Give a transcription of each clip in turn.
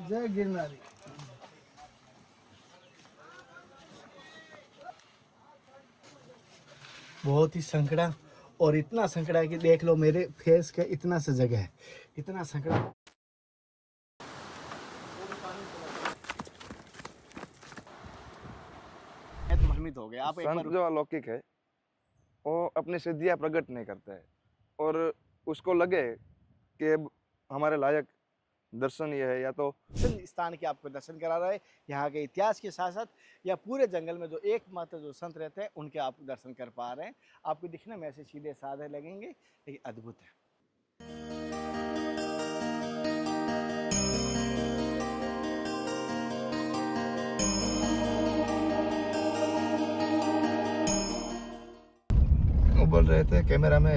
जय गिरनारी। बहुत ही संकड़ा और इतना संकड़ा है कि देख लो मेरे फेस के इतना सा जगह है, इतना संकड़ा। तो भ्रमित हो गया आप। एक संत बार जो अलौकिक है वो अपनी सिद्धियां प्रकट नहीं करता है और उसको लगे कि अब हमारे लायक दर्शन ये है या तो स्थान के आपको दर्शन करा रहा है, यहाँ के इतिहास के साथ साथ या पूरे जंगल में जो एकमात्र जो संत रहते हैं उनके आप दर्शन कर पा रहे हैं। आपको दिखने में ऐसे सीधे साधे लगेंगे लेकिन अद्भुत है। वो बोल रहे थे कैमरा में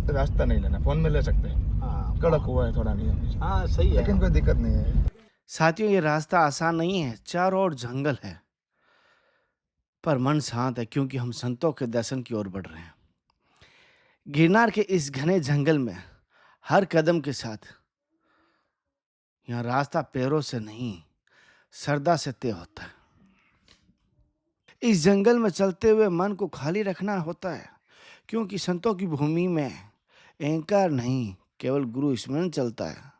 रास्ता नहीं लेना, फोन में ले सकते हैं। हाँ, कड़क हुआ है थोड़ा नियम, हाँ सही है, लेकिन कोई दिक्कत नहीं है। साथियों ये रास्ता आसान नहीं है, चारों ओर जंगल है, पर मन शांत है क्योंकि हम संतों के दर्शन की ओर बढ़ रहे हैं। गिरनार के इस घने जंगल में हर कदम के साथ यहाँ रास्ता पैरों से नहीं श्रद्धा से तय होता है। इस जंगल में चलते हुए मन को खाली रखना होता है क्योंकि संतों की भूमि में अहंकार नहीं, केवल गुरु स्मरण चलता है।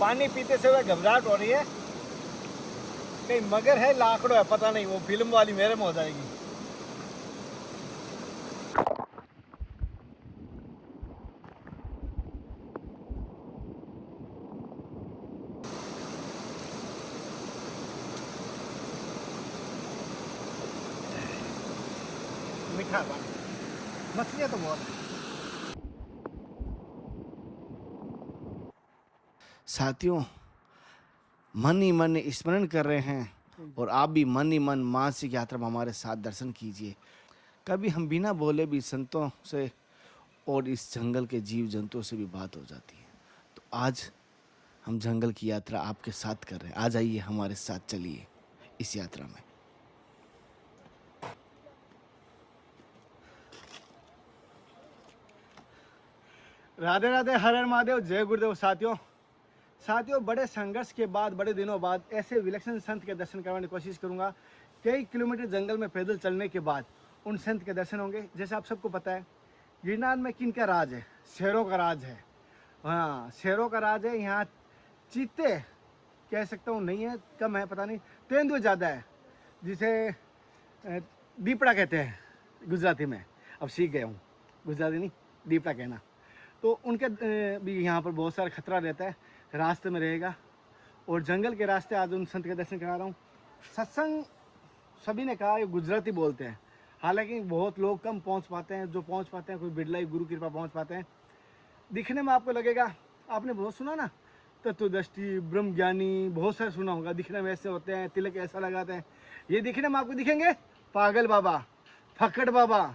पानी पीते समय घबराहट हो रही है, कहीं मगर है लाकड़ो है पता नहीं, वो फिल्म वाली मेरे में हो जाएगी। मीठा पानी, मछलियाँ तो बहुत है। साथियों मन ही मन स्मरण कर रहे हैं और आप भी मन ही मन मानसिक यात्रा में हमारे साथ दर्शन कीजिए। कभी हम बिना बोले भी संतों से और इस जंगल के जीव जंतुओं से भी बात हो जाती है। तो आज हम जंगल की यात्रा आपके साथ कर रहे हैं, आ जाइए हमारे साथ, चलिए इस यात्रा में। राधे राधे, हर हर महादेव, जय गुरुदेव। साथियों बड़े संघर्ष के बाद, बड़े दिनों बाद ऐसे विलक्षण संत के दर्शन करवाने की कोशिश करूंगा। कई किलोमीटर जंगल में पैदल चलने के बाद उन संत के दर्शन होंगे। जैसे आप सबको पता है गिरनार में किन का राज है, शेरों का राज है। हाँ शेरों का राज है। यहाँ चीते कह सकता हूँ नहीं है, कम है, पता नहीं, तेंदुए ज़्यादा है, जिसे दीपड़ा कहते हैं गुजराती में। अब सीख गया हूँ गुजराती नहीं, दीपड़ा कहना। तो उनके भी यहाँ पर बहुत सारा खतरा रहता है, रास्ते में रहेगा। और जंगल के रास्ते आज उन संत के दर्शन करा रहा हूँ। सत्संग सभी ने कहा ये गुजराती बोलते हैं, हालांकि बहुत लोग कम पहुँच पाते हैं, जो पहुँच पाते हैं कोई बिरला ही गुरु कृपा पहुँच पाते हैं। दिखने में आपको लगेगा, आपने बहुत सुना ना, तत्वदृष्टि, ब्रह्म ज्ञानी, बहुत सारे सुना होगा, दिखने में ऐसे होते हैं, तिलक ऐसा लगाते हैं। ये दिखने में आपको दिखेंगे पागल बाबा, फक्कड़ बाबा,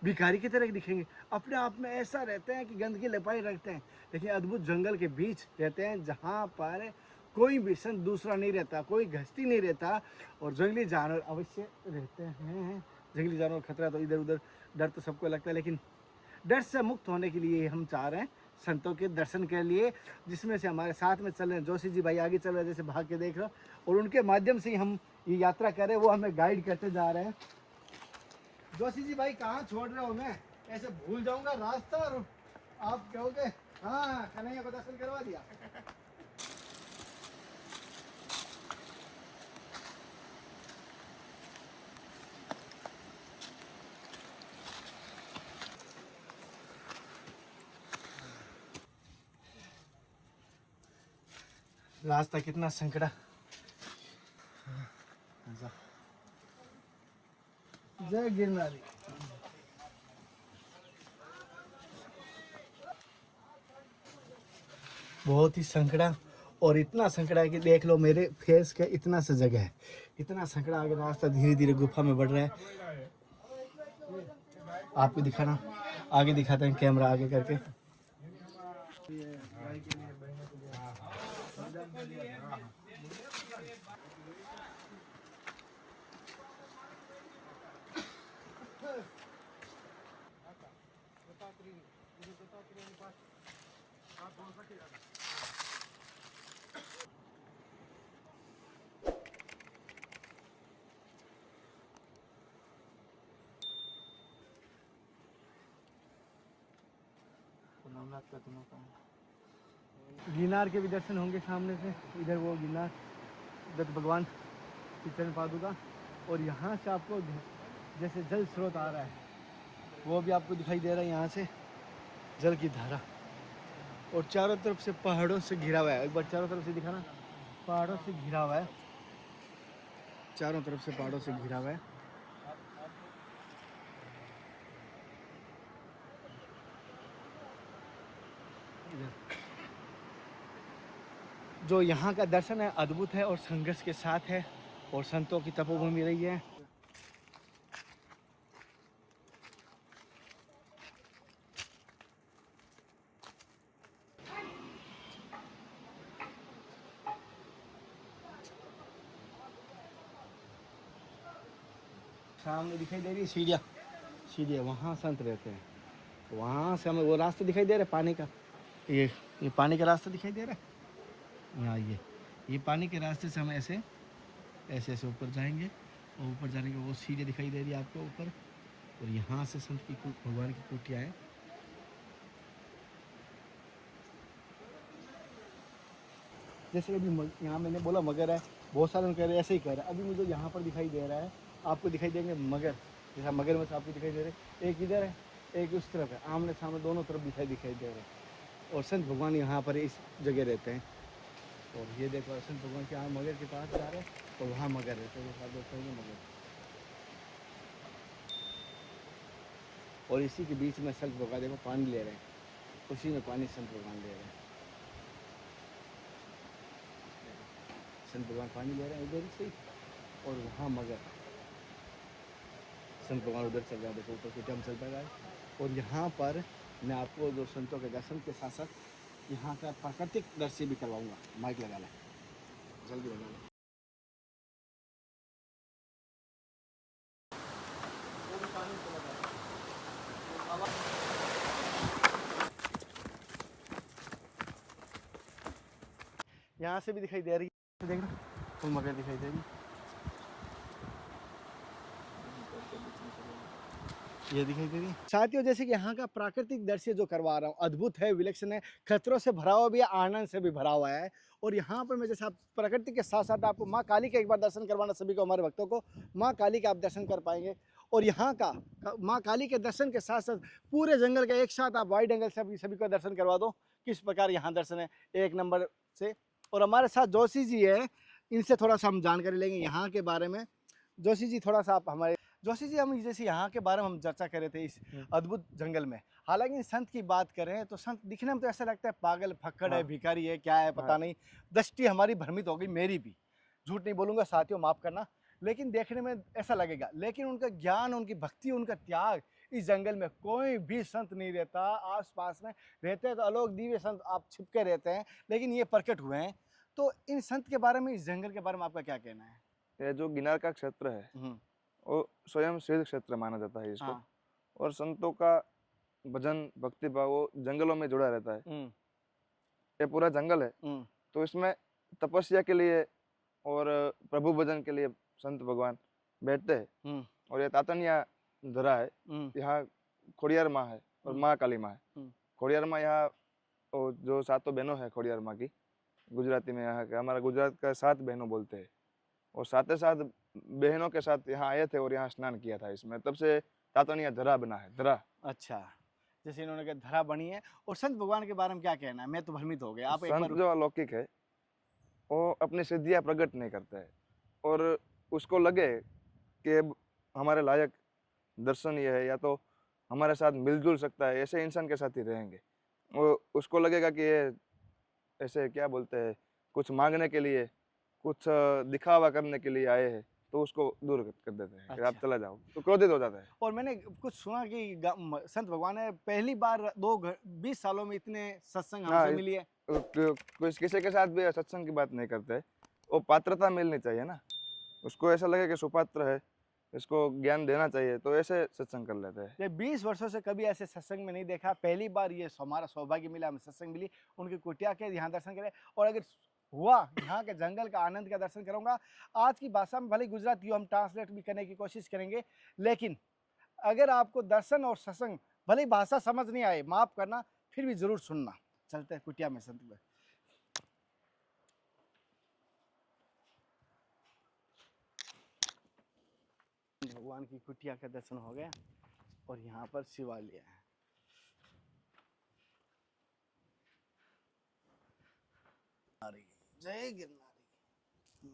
भिखारी की तरह दिखेंगे। अपने आप में ऐसा रहते हैं कि गंदगी लपाई रखते हैं, लेकिन अद्भुत जंगल के बीच रहते हैं जहाँ पर कोई भी संत दूसरा नहीं रहता, कोई घस्ती नहीं रहता। और जंगली जानवर अवश्य रहते हैं। जंगली जानवर खतरा तो इधर उधर, डर तो सबको लगता है, लेकिन डर से मुक्त होने के लिए हम चाह रहे हैं संतों के दर्शन के लिए, जिसमें से हमारे साथ में चल रहे हैं जोशी जी भाई, आगे चल रहे हैं जैसे भाग के देख रहे हो, और उनके माध्यम से ही हम ये यात्रा कर रहे हैं, वो हमें गाइड करते जा रहे हैं। जोशी जी भाई कहाँ छोड़ रहे हो, मैं ऐसे भूल जाऊंगा रास्ता और आप कहोगे हाँ कन्हैया को दर्शन करवा दिया। रास्ता कितना संकड़ा। जय गिरनारी। बहुत ही संकड़ा और इतना संकड़ा है कि देख लो मेरे फेस के इतना सा जगह है, इतना संकड़ा। आगे रास्ता धीरे धीरे गुफा में बढ़ रहा है। आपको दिखाना, आगे दिखाते हैं कैमरा आगे करके। गिरनार के भी दर्शन होंगे सामने से। इधर वो गिरनार दत्त भगवान की चरण पादुका, और यहाँ से आपको जैसे जल स्रोत आ रहा है वो भी आपको दिखाई दे रहा है, यहाँ से जल की धारा, और चारों तरफ से पहाड़ों से घिरा हुआ है। एक बार चारों तरफ से दिखाना, पहाड़ों से घिरा हुआ है, चारों तरफ से पहाड़ों से घिरा हुआ है। जो यहाँ का दर्शन है अद्भुत है और संघर्ष के साथ है, और संतों की तपोभूमि रही है। सामने दिखाई दे रही है सीढ़ियाँ, सीढ़ियाँ वहाँ संत रहते हैं। वहाँ से हमें वो रास्ता दिखाई दे रहा है पानी का, ये पानी का रास्ता दिखाई दे रहा है। यहाँ ये पानी के रास्ते से हम ऐसे ऐसे ऐसे ऊपर जाएंगे, और ऊपर जाने के वो सीढ़ी दिखाई दे रही है आपको ऊपर, और यहाँ से संत की भगवान की कुटिया है। जैसे अभी यहाँ मैंने बोला मगर है, बहुत सारे लोग कह रहे हैं ऐसे ही कह रहे हैं। अभी मुझे यहाँ पर दिखाई दे रहा है, आपको दिखाई देंगे मगर, जैसा मगर में आपको दिखाई दे रहे हैं, एक इधर है एक उस तरफ है, आमने सामने दोनों तरफ दिखाई दे रहे हैं। और संत भगवान यहाँ पर इस जगह रहते हैं। और ये देखो संत भगवान के यहाँ मगर के पास जा रहे हैं, तो वहाँ मगर रहते हैं, दोस्तों ये मगर। और इसी के बीच में संत भगवान देखो पानी ले रहे हैं, उसी में पानी संत भगवान ले रहे हैं। संत भगवान पानी ले रहे हैं इधर से, और वहाँ मगर संत भगवान उधर चल रहा है, देखो ऊपर कुटिया में चल रहा है। और यहाँ पर मैं आपको जो संतों के दर्शन के साथ साथ यहाँ का प्राकृतिक दृश्य भी करवाऊंगा। माइक लगा लें, जल्दी लगा लें। यहाँ से भी दिखाई दे रही है, देखना फुल मगर दिखाई दे रही है, ये दिखाई दे रही है। साथियों जैसे कि यहाँ का प्राकृतिक दृश्य जो करवा रहा हूँ अद्भुत है, विलक्षण है, खतरों से भरा हुआ भी है, आनंद से भी भरा हुआ है। और यहाँ पर मैं जैसे आप प्रकृति के साथ साथ आपको माँ काली का एक बार दर्शन करवाना, सभी को हमारे भक्तों को माँ काली का आप दर्शन कर पाएंगे। और यहाँ का माँ काली के दर्शन के साथ साथ पूरे जंगल का एक साथ आप वाइड एंगल से सभी को दर्शन करवा दो, किस प्रकार यहाँ दर्शन है एक नंबर से। और हमारे साथ जोशी जी है, इनसे थोड़ा सा हम जानकारी लेंगे यहाँ के बारे में। जोशी जी थोड़ा सा आप हमारे, जोशी जी हम जैसे यहाँ के बारे में हम चर्चा कर रहे थे इस अद्भुत जंगल में। हालांकि संत की बात करें तो संत दिखने में तो ऐसा लगता है पागल फक्कड़ है, भिखारी है, क्या है पता नहीं। दृष्टि हमारी भ्रमित हो गई, मेरी भी, झूठ नहीं बोलूंगा साथियों, माफ करना, लेकिन देखने में ऐसा लगेगा। लेकिन उनका ज्ञान, उनकी भक्ति, उनका त्याग, इस जंगल में कोई भी संत नहीं रहता। आसपास में रहते हैं तो अलौकिक दिव्य संत आप छिपके रहते हैं, लेकिन ये प्रकट हुए हैं। तो इन संत के बारे में, इस जंगल के बारे में आपका क्या कहना है? ये जो गिरनार का क्षेत्र है वो स्वयं सिद्ध क्षेत्र माना जाता है इसको। और संतों का भजन भक्ति भाव वो जंगलों में जुड़ा रहता है। ये पूरा जंगल है, तो इसमें तपस्या के लिए और प्रभु भजन के लिए संत भगवान बैठते हैं। और ये तातनिया धरा है, यहाँ खोड़ियार माँ है और माँ काली माँ है। खोड़ियार माँ यहाँ जो सातों बहनों है खोड़ियार माँ की, गुजराती में यहाँ का, हमारा गुजरात का 7 बहनों बोलते हैं। और साथ बहनों के साथ यहाँ आए थे और यहाँ स्नान किया था इसमें, तब से तातनिया धरा बना है, धरा। अच्छा, जैसे इन्होंने कहा धरा बनी है। और संत भगवान के बारे में क्या कहना है? मैं तो भ्रमित हो गया। आप संत जो अलौकिक है वो अपनी सिद्धियां प्रकट नहीं करता है, और उसको लगे कि हमारे लायक दर्शनीय है या तो हमारे साथ मिलजुल सकता है, ऐसे इंसान के साथ ही रहेंगे। वो उसको लगेगा कि ये ऐसे क्या बोलते हैं, कुछ मांगने के लिए, कुछ दिखावा करने के लिए आए हैं, तो उसको दूर कर देते हैं। अच्छा। आप चला जाओ, तो क्रोधित हो जाता है। और मैंने कुछ सुना कि संत भगवान ने पहली बार 20 सालों में इतने सत्संग हमसे मिली है। किसी के साथ भी सत्संग की बात नहीं करते, वो पात्रता मिलनी चाहिए ना। उसको ऐसा लगे कि सुपात्र है इसको ज्ञान देना चाहिए, तो ऐसे सत्संग कर लेते हैं। ये 20 वर्षों से कभी ऐसे सत्संग में नहीं देखा, पहली बार ये हमारा सौभाग्य मिला, हमें सत्संग मिली, उनकी कुटिया के यहाँ दर्शन करें। और अगर हुआ यहाँ के जंगल का आनंद का दर्शन करूँगा। आज की भाषा में भले गुजराती हो, हम ट्रांसलेट भी करने की कोशिश करेंगे, लेकिन अगर आपको दर्शन और सत्संग भले ही भाषा समझ नहीं आए, माफ़ करना, फिर भी ज़रूर सुनना। चलते हैं कुटिया में संत में। भगवान की कुटिया का दर्शन हो गया और यहाँ पर शिवालय है। जय गिरनारी।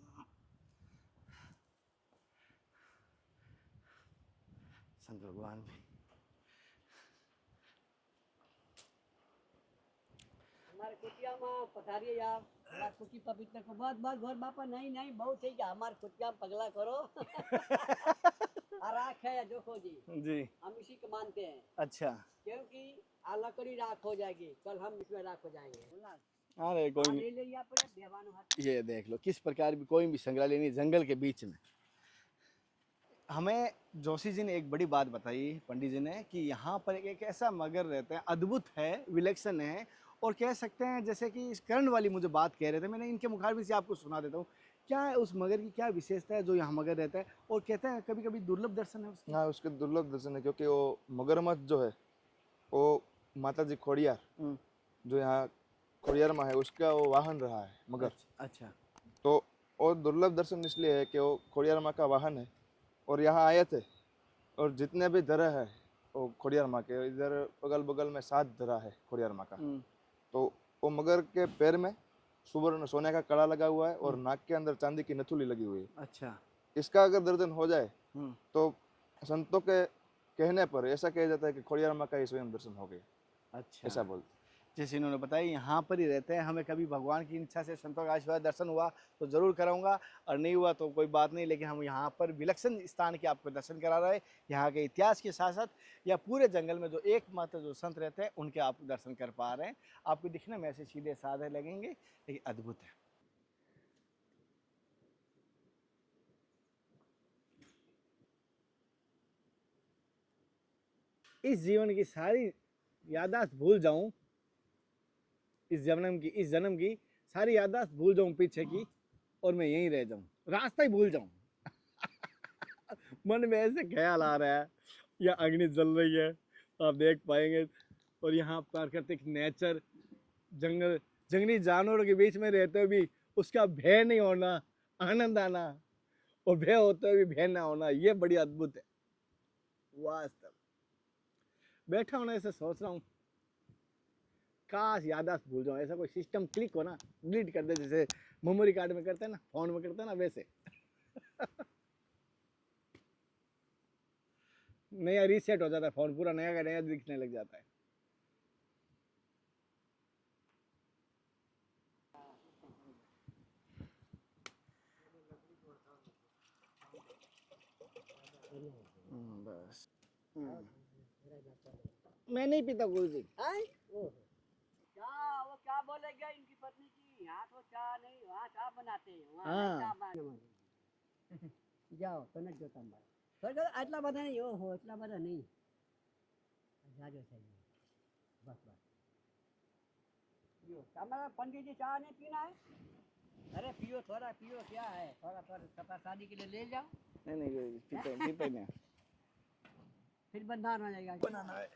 संत भगवान भी हमारे कुटिया में पधारिए आप। हमारे कुटी पवित्र को बहुत बहुत घर बापा नहीं नहीं बहुत है कि हमारे कुटिया में पगला करो। राख है देखो जी हम इसी को मानते हैं। अच्छा, क्योंकि लकड़ी राख हो जाएगी, कल हम इसमें राख हो जाएंगे। अरे कोई नहीं, ले लिया पर देवानो हाथ। ये देख लो किस प्रकार भी कोई भी संग्रहालय नहीं, जंगल के बीच में। हमें जोशी जी ने एक बड़ी बात बताई, पंडित जी ने, कि यहाँ पर एक ऐसा मगर रहता है, अद्भुत है, विलक्षण है, और कह सकते हैं जैसे कि इस कर्ण वाली मुझे बात कह रहे थे, मैंने इनके मुखारबिन से आपको सुना देता हूँ। क्या है उस मगर की, क्या विशेषता है जो यहाँ मगर रहता है? और कहते हैं कभी कभी दुर्लभ दर्शन है उसके। हाँ, उसके दुर्लभ दर्शन है, क्योंकि वो मगरमच्छ जो है वो माता जी खोड़ियार जो यहाँ खोड़ियार में है, उसका वो वाहन रहा है मगर। अच्छा, तो और दुर्लभ दर्शन इसलिए है कि वो खोड़ियार माँ का वाहन है और यहाँ आए थे। और जितने भी धरा है वो खोड़ियार माँ के, इधर बगल बगल में 7 धरा है खोड़ियार माँ का। तो वो मगर के पैर में सुवर्ण सोने का कड़ा लगा हुआ है और नाक के अंदर चांदी की नथुली लगी हुई है। अच्छा, इसका अगर दर्शन हो जाए तो संतों के कहने पर ऐसा कहा जाता है कि खोड़ियार माँ का ही स्वयं दर्शन हो गया। अच्छा, ऐसा बोलते। जैसे इन्होंने बताया यहाँ पर ही रहते हैं। हमें कभी भगवान की इच्छा से संतों का आशीर्वाद दर्शन हुआ तो ज़रूर कराऊंगा, और नहीं हुआ तो कोई बात नहीं, लेकिन हम यहाँ पर विलक्षण स्थान के आपको दर्शन करा रहे हैं। यहाँ के इतिहास के साथ साथ या पूरे जंगल में जो एकमात्र जो संत रहते हैं उनके आप दर्शन कर पा रहे हैं। आपको दिखने में ऐसे सीधे साधे लगेंगे, लेकिन अद्भुत है। इस जीवन की सारी यादाश्त भूल जाऊं, इस जन्म की सारी याददाश्त भूल जाऊं पीछे की, और मैं यहीं रह जाऊं, रास्ता ही भूल जाऊं। मन में ऐसे ख्याल आ रहा है, या अग्नि जल रही है आप देख पाएंगे, और यहाँ प्राकृतिक नेचर, जंगली जानवरों के बीच में रहते हुए भी उसका भय नहीं होना, आनंद आना, और भय होते हुए भी भय ना होना, ये बड़ी अद्भुत है। वास्तव बैठा हूं ना, ऐसे सोच रहा हूँ काश याददाश्त भूल जाऊं, ऐसा कोई सिस्टम क्लिक हो ना, डिलीट कर दे, जैसे मेमोरी कार्ड में करते हैं ना, फोन में करते हैं ना, वैसे। नया रीसेट हो जाता है फोन, पूरा नया का नया दिखने लग जाता है। बस मैं नहीं पीता कुछ भी। क्या वो क्या बोलेगा इनकी पत्नी की, यहाँ तो चाय नहीं, वहाँ चाय बनाते हैं, वहाँ हाँ। चाय बनाते। जाओ तने जो તમારે આટલા બધા નહીં, ઓહો એટલા બધા નહીં, જાજો છે બસ બસ पियो। हमारा पंडित जी चाय नहीं पीना है? अरे पियो थोड़ा पियो, क्या है, थोड़ा थोड़ा शादी के लिए ले जाओ। नहीं पीते नहीं। फिर बंधान हो जाएगा। बनाना है।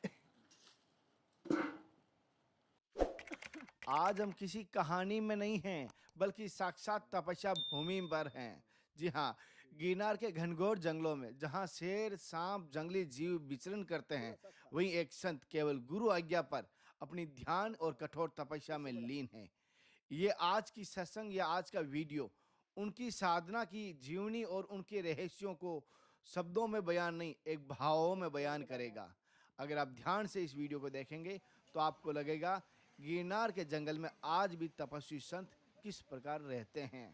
आज हम किसी कहानी में नहीं हैं, बल्कि साक्षात तपस्या भूमि पर हैं। जी हाँ, गिरनार के घनघोर जंगलों में जहाँ शेर, सांप, जंगली जीव विचरण करते हैं, वहीं एक संत केवल गुरु आज्ञा पर अपनी ध्यान और कठोर तपस्या में लीन है। ये आज की सत्संग या आज का वीडियो उनकी साधना की जीवनी और उनके रहस्यों को शब्दों में बयान नहीं, एक भावों में बयान करेगा। अगर आप ध्यान से इस वीडियो को देखेंगे तो आपको लगेगा गिरनार के जंगल में आज भी तपस्वी संत किस प्रकार रहते हैं।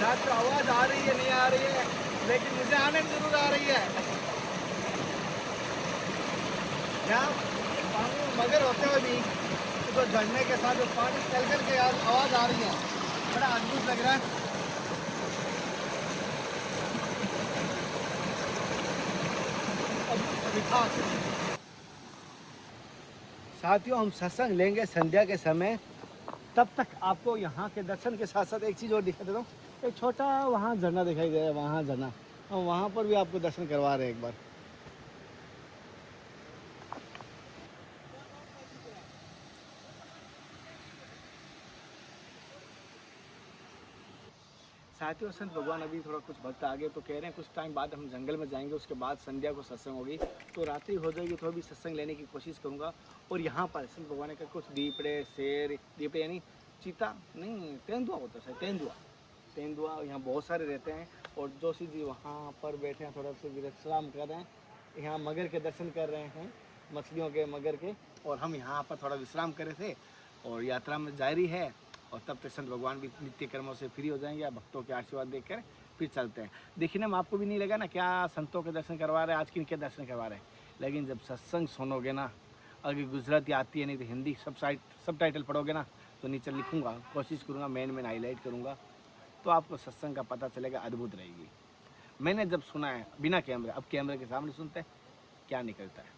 साथ आवाज आ रही है नहीं आ रही है, लेकिन मुझे आनंद जरूर आ रही है। यहाँ पानी में मगर होते हुए भी तो झरने के साथ जो पानी चल के आवाज आ रही है, बड़ा अद्भुत लग रहा है। साथियों, हम सत्संग लेंगे संध्या के समय, तब तक आपको यहाँ के दर्शन के साथ साथ एक चीज़ और दिखा देता हूँ। एक छोटा वहाँ झरना दिखाई दे रहा है, वहाँ झरना, हम वहाँ पर भी आपको दर्शन करवा रहे हैं एक बार। साथियों, संत भगवान अभी थोड़ा कुछ भक्त आगे तो कह रहे हैं कुछ टाइम बाद हम जंगल में जाएंगे, उसके बाद संध्या को सत्संग होगी, तो रात्रि हो जाएगी तो अभी सत्संग लेने की कोशिश करूंगा। और यहाँ पर संत भगवान का कुछ दीपड़े, शेर, दीपड़े यानी चीता नहीं, तेंदुआ होता है, तेंदुआ यहाँ बहुत सारे रहते हैं। और जोशी जी वहाँ पर बैठे हैं, थोड़ा सा विश्राम कर रहे हैं, यहाँ मगर के दर्शन कर रहे हैं, मछलियों के, मगर के। और हम यहाँ पर थोड़ा विश्राम कर रहे थे और यात्रा में जारी है। और तब तक संत भगवान भी नित्य कर्मों से फ्री हो जाएंगे, या भक्तों के आशीर्वाद देकर फिर चलते हैं। देखिए ना, आपको भी नहीं लगा ना क्या संतों के दर्शन करवा रहे हैं, आज किनके दर्शन करवा रहे हैं। लेकिन जब सत्संग सुनोगे ना, अगर गुजराती आती है नहीं तो हिंदी सब टाइटल पढ़ोगे ना, तो नीचे लिखूंगा, कोशिश करूँगा मेन हाईलाइट करूँगा, तो आपको सत्संग का पता चलेगा, अद्भुत रहेगी। मैंने जब सुना है बिना कैमरे, अब कैमरे के सामने सुनते हैं क्या निकलता है।